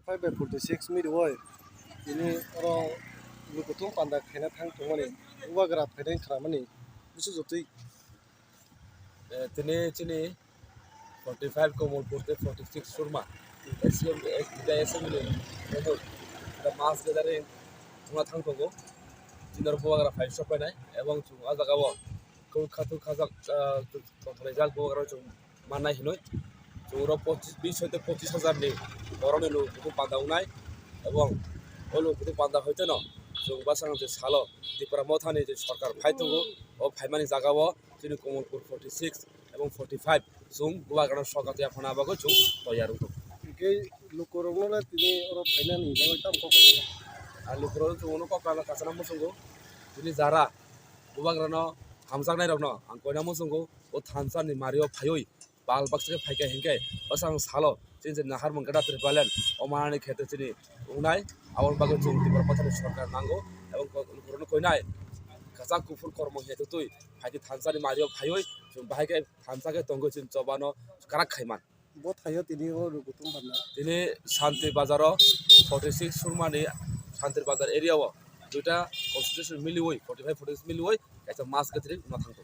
45/46 मिरुय ini orang lukutung pandak kena thang tungani uba grab kena kramani busu jotui tini chini 45 komol porte 46 surma SCM da SML nomor da mas gedare tunga thang tongo jinar buagra 5 shop nai ebong chung ajagawo ko khatu khajak result buagra chung manai hinoi chung 20 হইতে 25,000 ni borone lo kutu panda unai ebong olo kutu panda hoite no chung basang je salo dipra mothani je sarkar phaitungo o phaimani jagawo chini komolpur 46 এবং 45 chung buagra sokate afana bago chung toyaru to ke lukorongna tini orang finani bagai tam ko R লুকরো chung ko kala kasana musungo tini jara buagra no hamjak nai rok no ang koina musungo o thansa ni mario phaioi bal bakse phaike hingke basang salo চিনছে Nahar মঙ্গা রাত্রে পালেন অমানি খেতে চিনি Unai আবার বাগে চলতি পাথানি সরকার নাঙ্গো এবং corona কইনাই কাঁচা কুফুর কর্ম হেতু তুই ভাইকে থানসানি মারিও ভাইই ভাইকে থানসাকে তঙ্গ চিন চবানো কারাক খাইমান bo thayo tini o lukutung pandak তিনি শান্তি বাজারও 46 সুরমানি শান্তির বাজার এরিয়াও দুইটা কনস্টিটিউশন মিলিওই 45 46 মিলিওই একটা মাছ গেতরি না থাকতো